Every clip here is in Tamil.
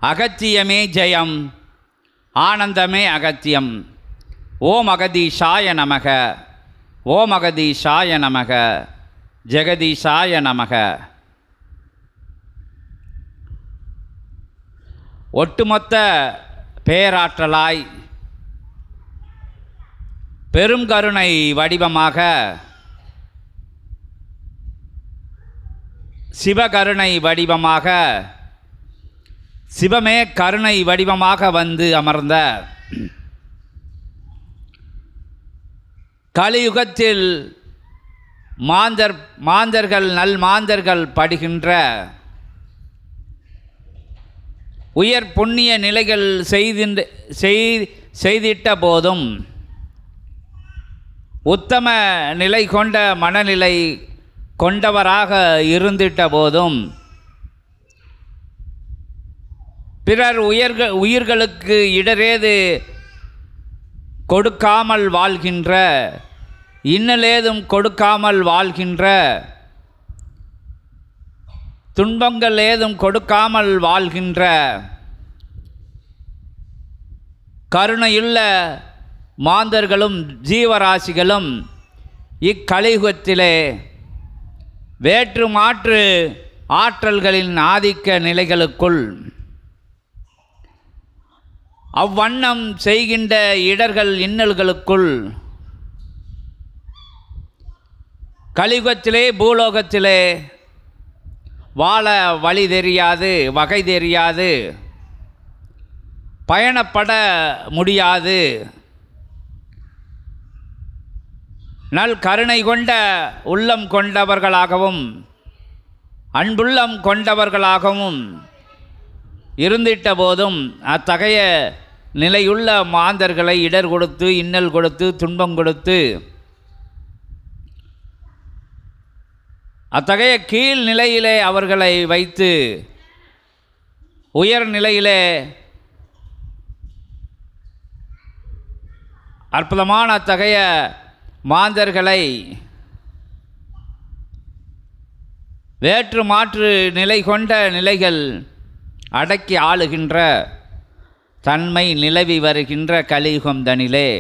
அகத்தியமே ஜெயம், ஆனந்தமே அகத்தியம். ஓம் அகதீஷாய நமக, ஓம் அகதீஷாய நமக, ஜெகதீஷாய நமக. ஒட்டுமொத்த பேராற்றலாய் பெரும் கருணை வடிவமாக, சிவகருணை வடிவமாக, சிவமே கருணை வடிவமாக வந்து அமர்ந்த கலியுகத்தில் மாந்தர்கள் நல் மாந்தர்கள் படுகின்ற உயர் புண்ணிய நிலைகள் செய்திட்ட போதும், உத்தம நிலை கொண்ட மனநிலை கொண்டவராக இருந்திட்ட போதும், பிறர் உயிர்களுக்கு இடரேது கொடுக்காமல் வாழ்கின்ற, இன்னலேதும் கொடுக்காமல் வாழ்கின்ற, துன்பங்கள் ஏதும் கொடுக்காமல் வாழ்கின்ற கருணையுள்ள மாந்தர்களும் ஜீவராசிகளும் இக்கலியுகத்திலே வேற்று மாற்று ஆற்றல்களின் ஆதிக்க நிலைகளுக்குள் அவ்வண்ணம் செய்கின்ற இடர்கள் இன்னல்களுக்குள் கலியுகத்திலே பூலோகத்திலே வாழ வழி தெரியாது, வகை தெரியாது, பயணப்பட முடியாது, நல் கருணை கொண்ட உள்ளம் கொண்டவர்களாகவும் அன்புள்ளம் கொண்டவர்களாகவும் இருந்திட்ட போதும், அத்தகைய நிலையுள்ள மாந்தர்களை இடர் கொடுத்து, இன்னல் கொடுத்து, துன்பம் கொடுத்து, அத்தகைய கீழ் நிலையிலே அவர்களை வைத்து உயர் நிலையிலே அற்புதமான அத்தகைய மாந்தர்களை வேற்று மாற்று நிலை கொண்ட நிலைகள் அடக்கி ஆளுகின்ற தன்மை நிலவி வருகின்ற கலியுகம் தனிலே,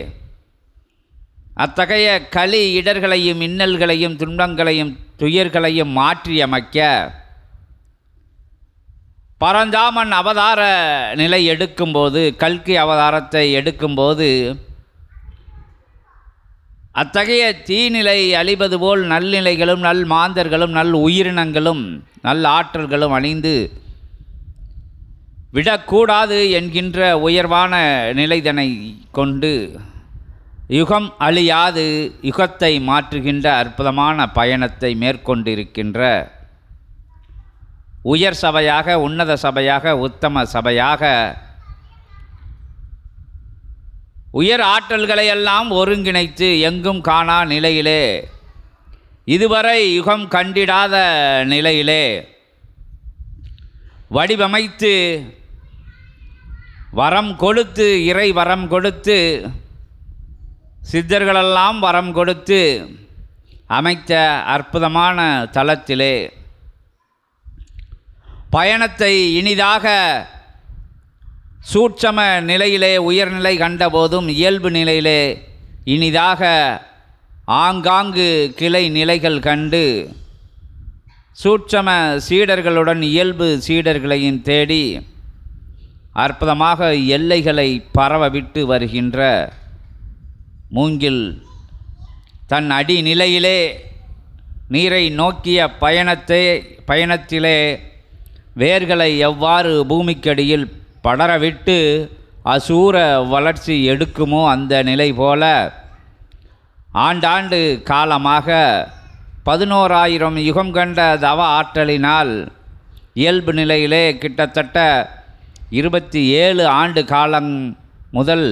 அத்தகைய கலி இடர்களையும் இன்னல்களையும் துன்பங்களையும் துயர்களையும் மாற்றியமைக்க பரந்தாமன் அவதார நிலை எடுக்கும்போது, கல்கி அவதாரத்தை எடுக்கும்போது, அத்தகைய தீநிலை அழிவது போல் நல்நிலைகளும் நல் மாந்தர்களும் நல் உயிரினங்களும் நல் ஆற்றல்களும் அணிந்து விடக்கூடாது என்கின்ற உயர்வான நிலைதனை கொண்டு யுகம் அழியாது யுகத்தை மாற்றுகின்ற அற்புதமான பயணத்தை மேற்கொண்டிருக்கின்ற உயர் சபையாக, உன்னத சபையாக, உத்தம சபையாக உயர் ஆற்றல்களை எல்லாம் ஒருங்கிணைத்து எங்கும் காணா நிலையிலே, இதுவரை யுகம் கண்டிடாத நிலையிலே வடிவமைத்து வரம் கொடுத்து, இறை வரம் கொடுத்து, சித்தர்களெல்லாம் வரம் கொடுத்து அமைத்த அற்புதமான தலத்திலே பயணத்தை இனிதாக சூட்சம நிலையிலே உயர்நிலை கண்டபோதும் இயல்பு நிலையிலே இனிதாக ஆங்காங்கு கிளை நிலைகள் கண்டு சூட்சம சீடர்களுடன் இயல்பு சீடர்களையும் தேடி அற்புதமாக எல்லைகளை பரவவிட்டு வருகின்ற மூங்கில் தன் அடி நிலையிலே நீரை நோக்கிய பயணத்திலே வேர்களை எவ்வாறு பூமிக்கடியில் படரவிட்டு அசூர வளர்ச்சி எடுக்குமோ அந்த நிலை போல ஆண்டாண்டு காலமாக 11,000 யுகம் கண்ட தவ ஆற்றலினால் இயல்பு நிலையிலே கிட்டத்தட்ட 27 ஆண்டு காலம் முதல்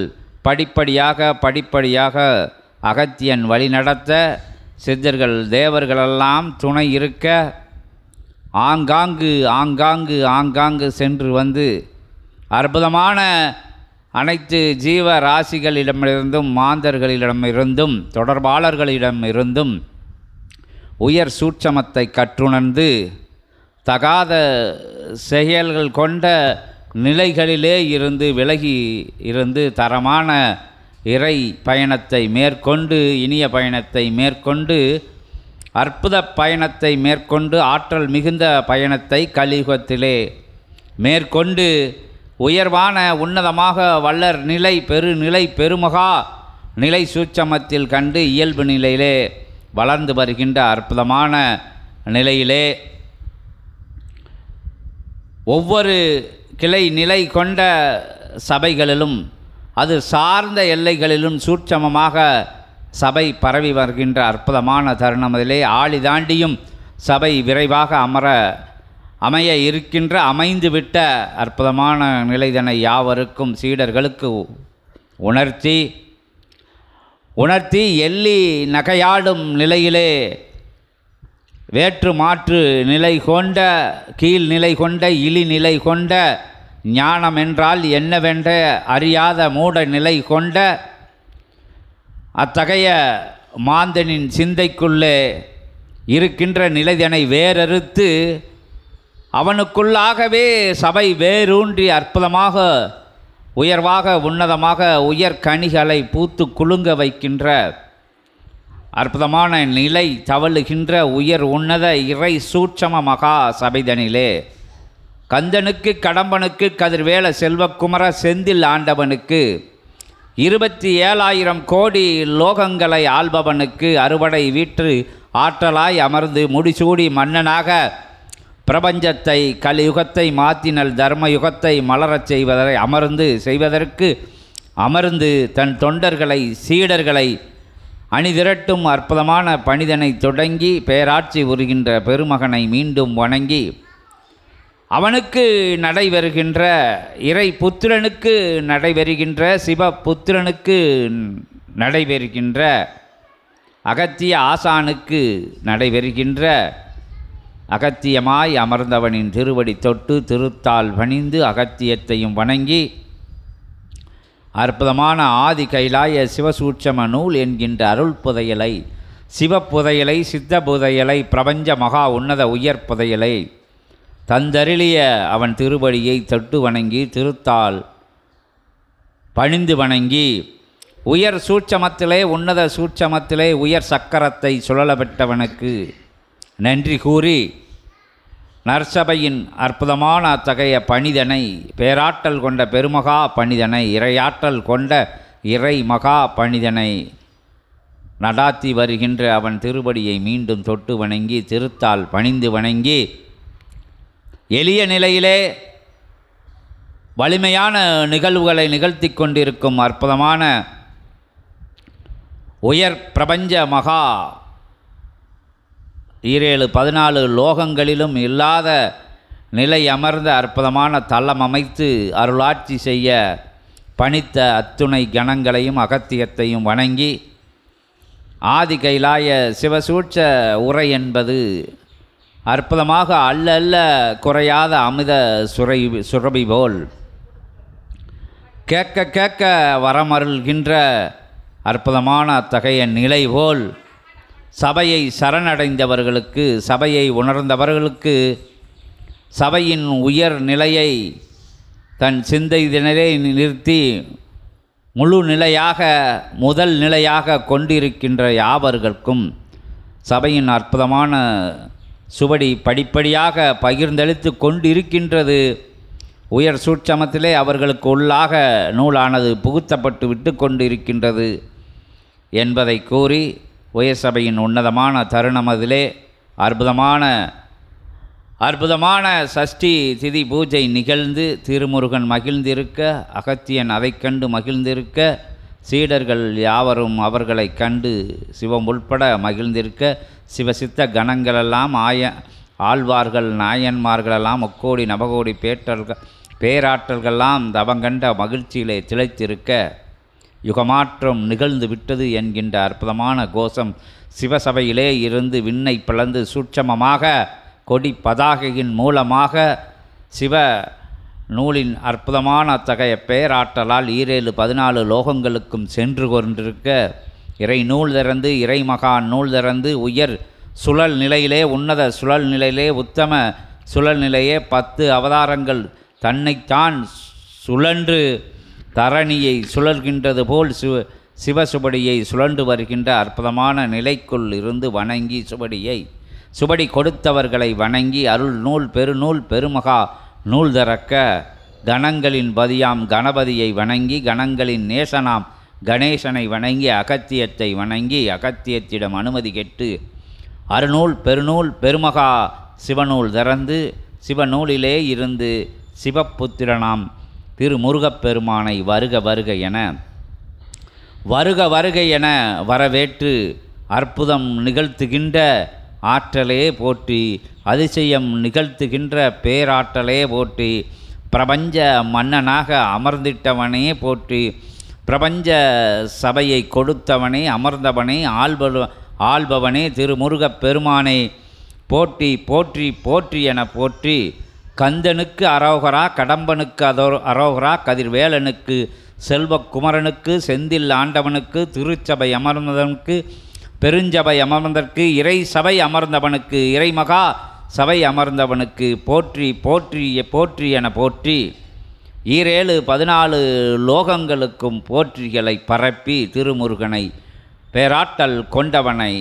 படிப்படியாக அகத்தியன் வழிநடத்த சித்தர்கள் தேவர்களெல்லாம் துணை இருக்க ஆங்காங்கு சென்று வந்து அற்புதமான அனைத்து ஜீவ ராசிகளிடமிருந்தும் மாந்தர்களிடமிருந்தும் தொடர்பாளர்களிடமிருந்தும் உயர் சூட்சமத்தை கற்றுணர்ந்து தகாத செயல்கள் கொண்ட நிலைகளிலே இருந்து விலகி இருந்து தரமான இறை பயணத்தை மேற்கொண்டு, இனிய பயணத்தை மேற்கொண்டு, அற்புத பயணத்தை மேற்கொண்டு, ஆற்றல் மிகுந்த பயணத்தை கலியுகத்திலே மேற்கொண்டு உயர்வான உன்னதமாக வள்ளர் நிலை பெருநிலை பெருமகா நிலை சூட்சமத்தில் கண்டு இயல்பு நிலையிலே வளர்ந்து வருகின்ற அற்புதமான நிலையிலே ஒவ்வொரு கிளை நிலை கொண்ட சபைகளிலும் அது சார்ந்த எல்லைகளிலும் சூட்சமமாக சபை பரவி வருகின்ற அற்புதமான தருணத்திலே ஆழி தாண்டியும் சபை விரைவாக அமைய இருக்கின்ற அமைந்துவிட்ட அற்புதமான நிலைதனை யாவருக்கும் சீடர்களுக்கு உணர்த்தி எள்ளி நகையாடும் நிலையிலே வேற்று மாற்று நிலை கொண்ட கீழ்நிலை கொண்ட இழிநிலை கொண்ட ஞானம் என்றால் என்னவென்ற அறியாத மூட நிலை கொண்ட அத்தகைய மாந்தனின் சிந்தைக்குள்ளே இருக்கின்ற நிலைதனை வேறறுத்து அவனுக்குள்ளாகவே சபை வேரூன்றி அற்புதமாக உயர்வாக உன்னதமாக உயர்கனிகளை பூத்து குலுங்க வைக்கின்ற அற்புதமான நிலை தவழுகின்ற உயர் உன்னத இறை சூட்சம மகா சபைதனிலே கந்தனுக்கு கடம்பனுக்கு கதிர்வேல செல்வக்குமர செந்தில் ஆண்டவனுக்கு 27,000 கோடி லோகங்களை ஆள்பவனுக்கு அறுவடை வீற்று ஆற்றலாய் அமர்ந்து முடிசூடி மன்னனாக பிரபஞ்சத்தை கலியுகத்தை மாற்றினல் தர்மயுகத்தை மலரச் செய்வதற்கு அமர்ந்து தன் தொண்டர்களை சீடர்களை அணிதிரட்டும் அற்புதமான பணிதனை தொடங்கி பேராட்சி உறுகின்ற பெருமகனை மீண்டும் வணங்கி அவனுக்கு நடைபெறுகின்ற இறை புத்திரனுக்கு நடைபெறுகின்ற சிவபுத்திரனுக்கு நடைபெறுகின்ற அகத்திய ஆசானுக்கு நடைபெறுகின்ற அகத்தியமாய் அமர்ந்தவனின் திருவடி தொட்டு திருத்தால் பணிந்து அகத்தியத்தையும் வணங்கி அற்புதமான ஆதி கைலாய சிவசூட்சம நூல் என்கின்ற அருள் புதையலை சிவப்புதையலை சித்த புதையலை பிரபஞ்ச மகா உன்னத உயர் புதையலை தந்தருளிய அவன் திருவடியை தொட்டு வணங்கி திருத்தால் பணிந்து வணங்கி உயர் சூட்சமத்திலே உன்னத சூட்சமத்திலே உயர் சக்கரத்தை சுழல பெற்றவனுக்கு நன்றி கூறி நற்சபையின் அற்புதமான அத்தகைய பணிதனை பேராற்றல் கொண்ட பெருமகா பணிதனை இறையாற்றல் கொண்ட இறை மகா பணிதனை நடாத்தி வருகின்ற அவன் திருவடியை மீண்டும் தொட்டு வணங்கி திருத்தால் பணிந்து வணங்கி எளிய நிலையிலே வலிமையான நிகழ்வுகளை நிகழ்த்தி கொண்டிருக்கும் அற்புதமான உயர் பிரபஞ்ச மகா 14 லோகங்களிலும் இல்லாத நிலை அமர்ந்த அற்புதமான தளம் அமைத்து அருளாட்சி செய்ய பணித்த அத்துணை கணங்களையும் அகத்தியத்தையும் வணங்கி ஆதி கைலாய சிவசூட்ச உரை என்பது அற்புதமாக அல்ல குறையாத அமித சுரபி போல் கேட்க வரமருள்கின்ற அற்புதமான அத்தகைய நிலை போல் சபையை சரணடைந்தவர்களுக்கு சபையை உணர்ந்தவர்களுக்கு சபையின் உயர் நிலையை தன் சிந்தையினரே நிறுத்தி முழு நிலையாக முதல் நிலையாக கொண்டிருக்கின்ற யாவர்களுக்கும் சபையின் அற்புதமான சுவடி படிப்படியாக பகிர்ந்தளித்து கொண்டிருக்கின்றது. உயர் சூட்சமத்திலே அவர்களுக்கு உள்ளாக நூலானது புகுத்தப்பட்டு விட்டு கொண்டிருக்கின்றது என்பதை கூறி உயர் சபையின் உன்னதமான தருணமதிலே அற்புதமான சஷ்டி திதி பூஜை நிகழ்ந்து திருமுருகன் மகிழ்ந்திருக்க, அகத்தியன் அதை கண்டு மகிழ்ந்திருக்க, சீடர்கள் யாவரும் அவர்களை கண்டு சிவம் உள்பட மகிழ்ந்திருக்க, சிவசித்த கணங்களெல்லாம் ஆழ்வார்கள் நாயன்மார்களெல்லாம் முக்கோடி நவகோடி பேராற்றல்கள்லாம் தவங்கண்ட மகிழ்ச்சியிலே திளைத்திருக்க, யுகமாற்றம் நிகழ்ந்து விட்டது என்கின்ற அற்புதமான கோஷம் சிவசபையிலே இருந்து விண்ணை பிளந்து சூட்சமமாக கொடி பதாகையின் மூலமாக சிவ நூலின் அற்புதமான அத்தகைய பேராற்றலால் 14 லோகங்களுக்கும் சென்று கொண்டிருக்க, இறை நூல் திறந்து இறை மகா நூல் திறந்து உயர் சுழல் நிலையிலே உன்னத சுழல் நிலையிலே உத்தம சுழல் நிலையே 10 அவதாரங்கள் தன்னைத்தான் சுழன்று தரணியை சுழல்கின்றது போல் சிவசுபடியை சுழன்று வருகின்ற அற்புதமான நிலைக்குள் இருந்து வணங்கி சுபடி கொடுத்தவர்களை வணங்கி அருள் நூல் பெருநூல் பெருமகா நூல் திறக்க கணங்களின் பதியாம் கணபதியை வணங்கி கணங்களின் நேசனாம் கணேசனை வணங்கி அகத்தியத்தை வணங்கி அகத்தியத்திடம் அனுமதி கேட்டு அருநூல் பெருநூல் பெருமகா சிவநூல் திறந்து சிவநூலிலே இருந்து சிவபுத்திரனாம் திருமுருகப்பெருமானை வருக வருக என வரவேற்று அற்புதம் நிகழ்த்துகின்ற ஆற்றலே போற்றி, அதிசயம் நிகழ்த்துகின்ற பேராற்றலே போற்றி, பிரபஞ்ச மன்னனாக அமர்ந்திட்டவனே போற்றி, பிரபஞ்ச சபையை கொடுத்தவனே அமர்ந்தவனே ஆள்பவனே திருமுருகப் பெருமானே போற்றி போற்றி போற்றி என போற்றி, கந்தனுக்கு அரோகரா, கடம்பனுக்கு அரோகரா, கதிர்வேலனுக்கு, செல்வக்குமரனுக்கு, செந்தில் ஆண்டவனுக்கு, திருச்சபை அமர்ந்தவனுக்கு, பெருஞ்சபை அமர்ந்தற்கு, இறை சபை அமர்ந்தவனுக்கு, இறைமகா சபை அமர்ந்தவனுக்கு போற்றி போற்றி போற்றி என போற்றி, 14 லோகங்களுக்கும் போற்றிகளை பரப்பி திருமுருகனை பேராற்றல் கொண்டவனை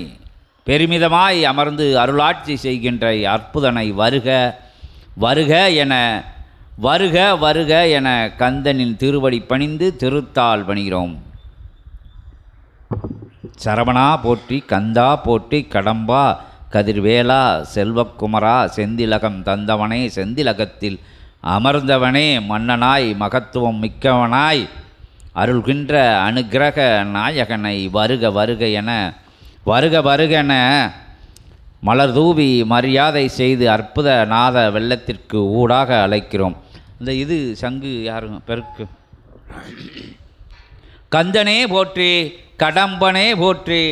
பெருமிதமாய் அமர்ந்து அருளாட்சி செய்கின்ற அற்புதனை வருக என கந்தனின் திருவடி பணிந்து திருத்தால் பணிகிறோம். சரவணா போற்றி, கந்தா போற்றி, கடம்பா, கதிர்வேலா, செல்வக்குமரா, செந்திலகம் தந்தவனே, செந்திலகத்தில் அமர்ந்தவனே, மன்னனாய் மகத்துவம் மிக்கவனாய் அருள்கின்ற அனுக்கிரக நாயகனை வருக என மலர் தூவி மரியாதை செய்து அற்புத நாத வெள்ளத்திற்கு ஊடாக அழைக்கிறோம். இந்த இது சங்கு யாருங்க பெருக்கு. கந்தனே போற்றி, கடம்பனே போற்றி,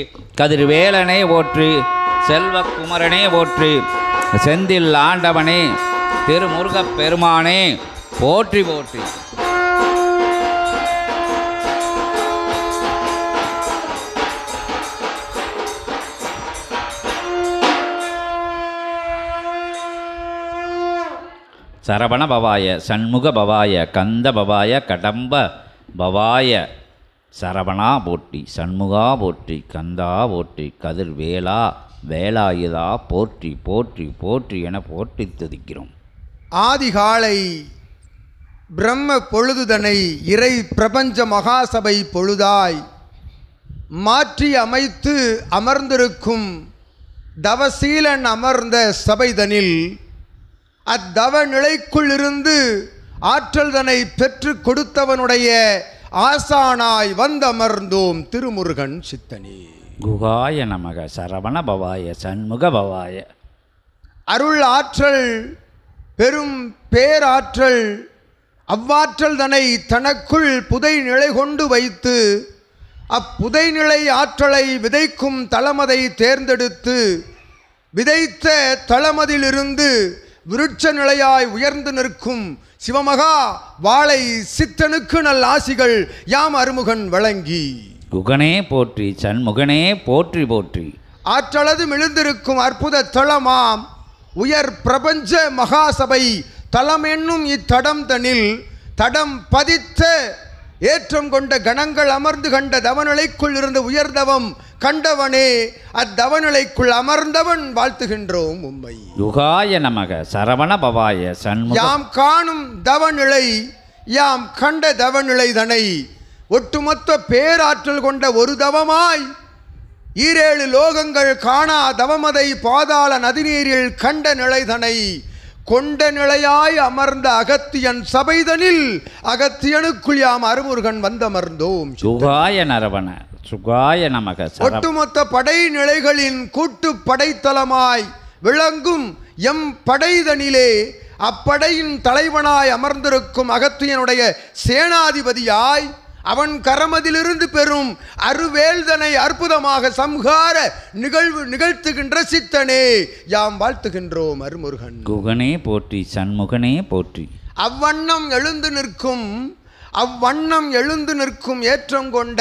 கதிர்வேலனே போற்றி, செல்வக்குமரனே போற்றி, செந்தில் ஆண்டவனே, திருமுருகப் பெருமானே போற்றி போற்றி. சரவண பவாய, சண்முக பவாய, கந்த பவாய, கடம்ப பவாய. சரவணா போற்றி, சண்முகா போற்றி, கந்தா போற்றி, கதிர்வேலா வேலாயுதா போற்றி போற்றி போற்றி என போற்றி துதிக்கிறோம். ஆதிகாலை பிரம்ம பொழுதுதனை இறை பிரபஞ்ச மகாசபை பொழுதாய் மாற்றி அமைத்து அமர்ந்திருக்கும் தவசீலன் அமர்ந்த சபைதனில் அத்தவ நிலைக்குள் இருந்து ஆற்றல் தன்னை பெற்று கொடுத்தவனுடைய ஆசானாய் வந்தமர்ந்தோம் திருமுருகன் சித்தனே. குகாய நமக, சரவண பவாய, சண்முக பவாய. அருள் ஆற்றல், பெரும் பேராற்றல், அவ்வாற்றல் தன்னை தனக்குள் புதை நிலை கொண்டு வைத்து அப்புதை நிலை ஆற்றலை விதைக்கும் தளமதை தேர்ந்தெடுத்து விதைத்த தளமதிலிருந்து விருட்ச நிலையாய் உயர்ந்து நிற்கும் சிவமகா வாழை சித்தனுக்கு நல் ஆசிகள் யாம் அருமுகன் வழங்கி. குகனே போற்றி, சண்முகனே போற்றி போற்றி. ஆற்றலது மிழுந்திருக்கும் அற்புத தளமாம் உயர் பிரபஞ்ச மகாசபை தலம் என்னும் இத்தடம் தனில் தடம் பதித்த ஏற்றம் கொண்ட கணங்கள் அமர்ந்து கண்ட தவநிலைக்குள் இருந்து உயர்தவம் கண்டவனே, அத்தவநிலைக்குள் அமர்ந்தவன் வாழ்த்துகின்றோம் உம்மை. யுகாய நமக, சரவண பவாய, சண்முக. யாம் காணும் தவநிலை, யாம் கண்ட தவநிலை தனை ஒட்டுமொத்த பேராற்றல் கொண்ட ஒரு தவமாய் 7 லோகங்கள் காணா தவமதை பாதாள நதிநீரில் கண்ட நிலைதனை கொண்ட நிலையாய் அமர்ந்த அகத்தியன் சபைதனில் அகத்தியனுக்குள் யாம் அருமுருகன் வந்தமர்ந்தோம். சுகாய நரவண, சுகாய நமக. ஒட்டுமொத்த படை நிலைகளின் கூட்டு படைத்தலமாய் விளங்கும் எம் படைதனிலே அப்படையின் தலைவனாய் அமர்ந்திருக்கும் அகத்தியனுடைய சேனாதிபதியாய் அவன் கரமதிலிருந்து பெறும் அருவேல்தனை அற்புதமாக சம்ஹார நிகழ்வு நிகழ்த்துகின்ற சித்தனே யாம் வாழ்த்துகின்றோம் அருமுருகன். குகனே போற்றி, சண்முகனே போற்றி. அவ்வண்ணம் எழுந்து நிற்கும் ஏற்றம் கொண்ட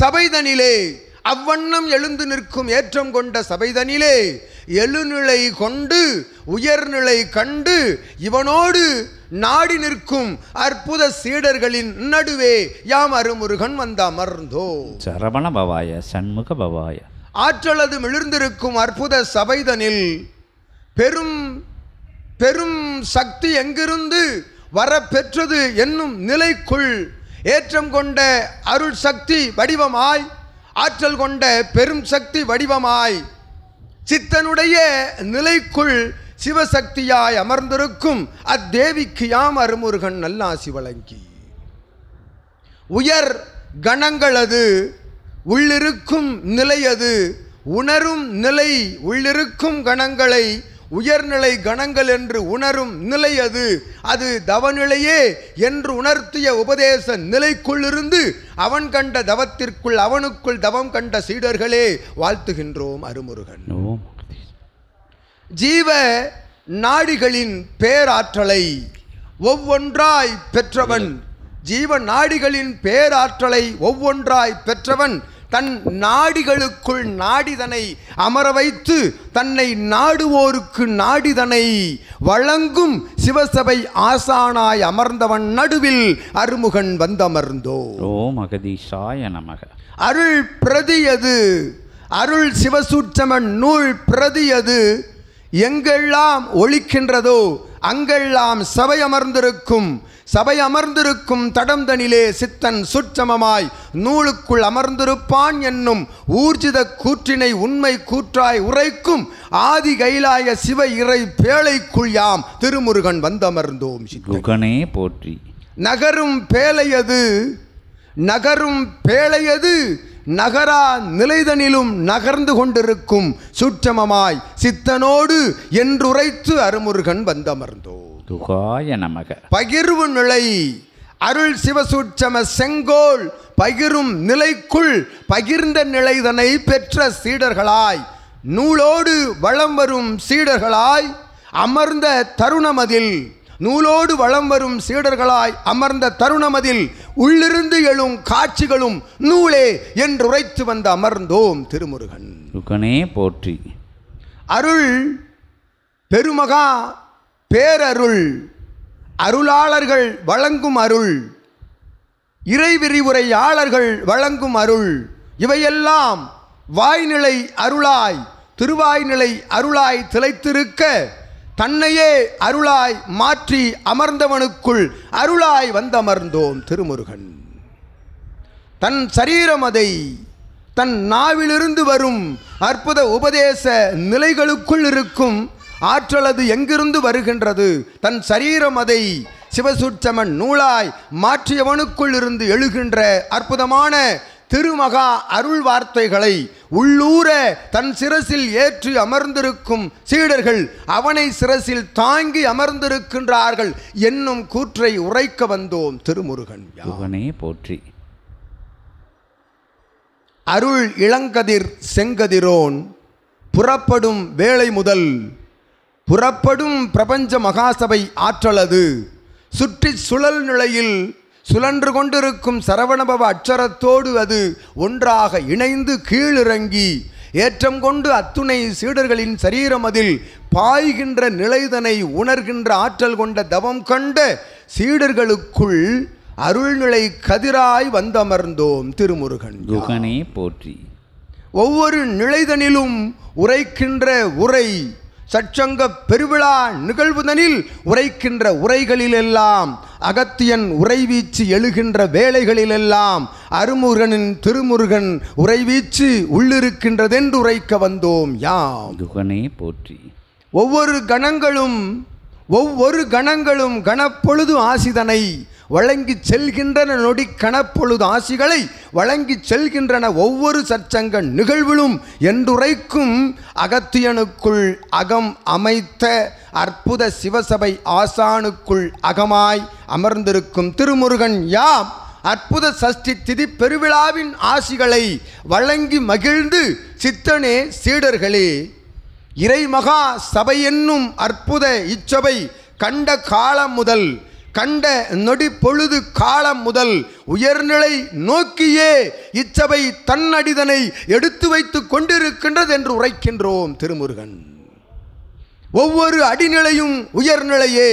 சபைதனிலே, அவ்வண்ணம் எழுந்து நிற்கும் ஏற்றம் கொண்ட சபைதனிலே எழுநிலை கொண்டு உயர்நிலை கண்டு இவனோடு நாடி நிற்கும் அற்புத சீடர்களின் நடுவே யாம் அருமுருகன் வந்து அமர்ந்தோ. சரவண பவாய சண்முக பவாய. ஆற்றலது மிளிர்ந்திருக்கும் அற்புத சபைதனில் பெரும் பெரும் சக்தி எங்கிருந்து வரப்பெற்றது என்னும் நிலைக்குள் ஏற்றம் கொண்ட அருள் சக்தி வடிவமாய், ஆற்றல் கொண்ட பெரும் சக்தி வடிவமாய், சித்தனுடைய நிலைக்குள் சிவசக்தியாய் அமர்ந்திருக்கும் அத்தேவிக்கு யாம் அருமுருகன் நல்லாசி வழங்கி, உயர் கணங்களது உள்ளிருக்கும் நிலையது உணரும் நிலை, உள்ளிருக்கும் கணங்களை உயர்நிலை கணங்கள் என்று உணரும் நிலையது, அது தவநிலையே என்று உணர்த்திய உபதேச நிலைக்குள்ளிருந்து அவன் கண்ட தவத்திற்குள் அவனுக்குள் தவம் கண்ட சீடர்களே வாழ்த்துகின்றோம் அருமுருகன். ஜீவ நாடிகளின் பேராற்றலை ஒவ்வொன்றாய் பெற்றவன், ஜீவ நாடிகளின் பேராற்றலை ஒவ்வொன்றாய் பெற்றவன் தன் நாடிகளுக்குள் நாடிதனை அமர வைத்து தன்னை நாடுவோருக்கு நாடிதனை வழங்கும் சிவசபை ஆசானாய் அமர்ந்தவன் நடுவில் அருமுகன் வந்தமர்ந்தோ. ஓம் அகதீஷாய நமக. அருள் பிரதியது, அருள் சிவசூட்சமன் நூல் பிரதியது எங்கெல்லாம் ஒழிக்கின்றதோ அங்கெல்லாம் சபை அமர்ந்திருக்கும், சபை அமர்ந்திருக்கும் தடம்தனிலே சித்தன் சுட்சமமாய் நூலுக்குள் அமர்ந்திருப்பான் என்னும் ஊர்ஜித கூற்றினை உண்மை கூற்றாய் உரைக்கும் ஆதி கைலாய சிவ இறை பேழைக்குள் யாம் திருமுருகன் வந்தமர்ந்தோம். குகனே போற்றி. நகரும் பேழையது, நகரும் பேழையது நகரா நிலைதனிலும் நகர்ந்து கொண்டிருக்கும் சுற்றமமாய் சித்தனோடு என்றுரைத்து அருமுருகன் வந்தமர்ந்தோ. துகாய நமக. பகிர்வு நிலை அருள் சிவசூட்சம செங்கோல் பகிரும் நிலைக்குள் பகிர்ந்த நிலைதனை பெற்ற சீடர்களாய் நூலோடு வளம் வரும் சீடர்களாய் அமர்ந்த தருணமதில், நூலோடு வளம் வரும் சீடர்களாய் அமர்ந்த தருணமதில் உள்ளிருந்து எழும் காட்சிகளும் நூலே என்று உரைத்து வந்து அமர்ந்தோம் திருமுருகன். குகனே போற்றி. அருள் பெருமகா பேரருள், அருளாளர்கள் வழங்கும் அருள், இறை விரிவுரையாளர்கள் வழங்கும் அருள், இவையெல்லாம் வாய்நிலை அருளாய் திருவாய்நிலை அருளாய் திளைத்திருக்க தன்னையே அருளாய் மாற்றி அமர்ந்தவனுக்குள் அருளாய் வந்தமர்ந்தோம் திருமுருகன். தன் சரீரமதை தன் நாவிலிருந்து வரும் அற்புத உபதேச நிலைகளுக்குள் இருக்கும் ஆற்றலது எங்கிருந்து வருகின்றது? தன் சரீரம் அதை சிவசூட்சமன் நூலாய் மாற்றியவனுக்குள் இருந்து எழுகின்ற அற்புதமான திருமகா அருள் வார்த்தைகளை உள்ளூர தன் சிரசில் ஏற்றி அமர்ந்திருக்கும் சீடர்கள் அவனை சிரசில் தாங்கி அமர்ந்திருக்கின்றார்கள் என்னும் கூற்றை உரைக்க வந்தோம் திருமுருகன். குகனே போற்றி. அருள் இளங்கதிர் செங்கதிரோன் புறப்படும் வேளை முதல் புறப்படும் பிரபஞ்ச மகாசபை ஆற்றலது சுற்றி சுழல் நிலையில் சுழன்று கொண்டிருக்கும் சரவணபவ அட்சரத்தோடு அது ஒன்றாக இணைந்து கீழிறங்கி ஏற்றம் கொண்டு அத்துணை சீடர்களின் சரீரமதில் பாய்கின்ற நிலைதனை உணர்கின்ற ஆற்றல் கொண்ட தவம் கண்ட சீடர்களுக்குள் அருள்நிலை கதிராய் வந்தமர்ந்தோம் திருமுருகன். குகனே போற்றி. ஒவ்வொரு நிலைதனிலும் உரைக்கின்ற உரை சச்சங்க பெருவிழா நிகழ்வுதனில் உரைக்கின்ற உரைகளிலெல்லாம் அகத்தியன் உரைவீச்சு எழுகின்ற வேளைகளிலெல்லாம் அருமுருகனின் திருமுருகன் உரைவீச்சு உள்ளிருக்கின்றதென்று உரைக்க வந்தோம் யாம். குகனே போற்றி. ஒவ்வொரு கணங்களும் கணப்பொழுது ஆசிதனை வழங்கி செல்கின்றன, நொடி கணப்பொழுது ஆசிகளை வழங்கி செல்கின்றன ஒவ்வொரு சற்சங்க நிகழ்விலும் என்றுரைக்கும் அகத்தியனுக்குள் அகம் அமைத்த அற்புத சிவசபை ஆசானுக்குள் அகமாய் அமர்ந்திருக்கும் திருமுருகன் யாம் அற்புத சஷ்டி திதி பெருவிழாவின் ஆசிகளை வழங்கி மகிழ்ந்து சித்தனே சீடர்களே இறைமகா சபை என்னும் அற்புத இச்சபை கண்ட காலம் முதல் கண்ட நொடி பொழுது காலம் முதல் உயர்நிலை நோக்கியே இச்சபை தன்னடிதனை எடுத்து வைத்து கொண்டிருக்கின்றது என்று உரைக்கின்றோம் திருமுருகன். ஒவ்வொரு அடிநிலையும் உயர்நிலையே,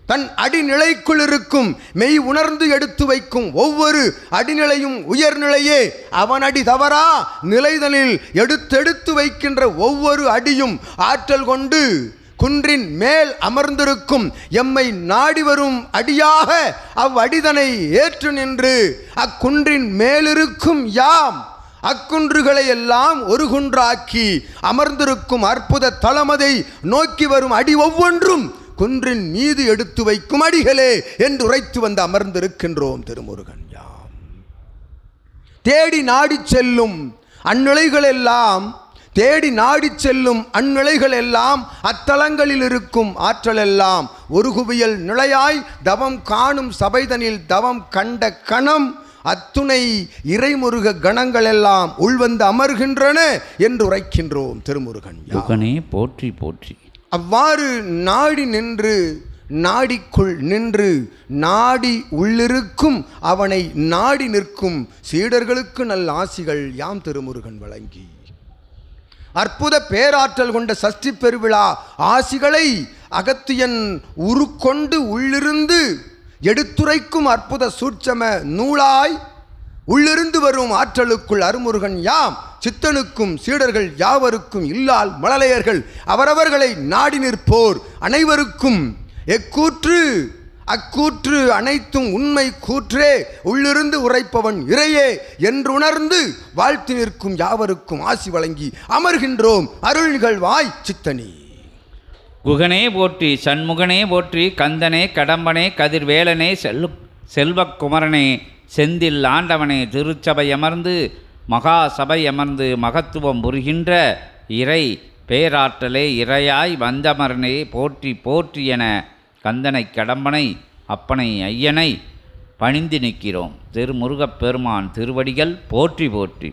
தன் அடிநிலைக்குள் இருக்கும் மெய் உணர்ந்து எடுத்து வைக்கும் ஒவ்வொரு அடிநிலையும் உயர்நிலையே. அவன் அடி தவறா நிலைதனில் எடுத்தெடுத்து வைக்கின்ற ஒவ்வொரு அடியும் ஆற்றல் கொண்டு குன்றின் மேல் அமர்ந்திருக்கும் எம்மை நாடி வரும் அடியாக அவ்வடிதனை ஏற்று நின்று அக்குன்றின் மேலிருக்கும் யாம் அக்குன்றுகளை எல்லாம் ஒரு குன்றாக்கி அமர்ந்திருக்கும் அற்புத தலமதை நோக்கி வரும் அடி ஒவ்வொன்றும் குன்றின் மீது எடுத்து வைக்கும் அடிகளே என்று உரைத்து வந்து அமர்ந்திருக்கின்றோம். திருமுருகன் யாம் தேடி நாடி செல்லும் அந்நிலைகளெல்லாம் அத்தலங்களில் இருக்கும் ஆற்றலெல்லாம் ஒரு குவியல் நிலையாய் தவம் காணும் சபைதனில் தவம் கண்ட கணம் அத்துணை இறைமுருக கணங்களெல்லாம் உள்வந்து அமர்கின்றன என்று உரைக்கின்றோம். திருமுருகன் யுகனே போற்றி போற்றி. அவ்வாறு நாடி நின்று நாடிக்குள் நின்று நாடி உள்ளிருக்கும் அவனை நாடி நிற்கும் சீடர்களுக்கு நல்ல ஆசிகள் யாம் திருமுருகன் வழங்கி அற்புத பேராற்றல் கொண்ட சஷ்டி பெருவிழா ஆசிகளை அகத்தியன் உருக்கொண்டு உள்ளிருந்து எடுத்துரைக்கும் அற்புத சூட்சம நூலாய் உள்ளிருந்து வரும் ஆற்றலுக்குள் அருமுருகன் யாம் சித்தனுக்கும் சீடர்கள் யாவருக்கும் இல்லால் மழலையர்கள் அவரவர்களை நாடி நிற்போர் அனைவருக்கும் எக்கூற்று அக்கூற்று அனைத்தும் உண்மை கூற்றே உள்ளிருந்து உரைப்பவன் இறையே என்றுணர்ந்து வாழ்த்து நிற்கும் யாவருக்கும் ஆசி வழங்கி அமர்கின்றோம். அருள்கள் வாய் சித்தனி. குகனே போற்றி, சண்முகனே போற்றி, கந்தனே கடம்பனே கதிர்வேலனே செல்வக்குமரனே செந்தில் ஆண்டவனே திருச்சபை அமர்ந்து மகா சபை அமர்ந்து மகத்துவம் புரிகின்ற இறை பேராற்றலே இறையாய் வந்தமரனே போற்றி போற்றி என கந்தனை கடம்பனை அப்பனை ஐயனை பணிந்து நிற்கிறோம். திருமுருகப் பெருமான் திருவடிகள் போற்றி போற்றி.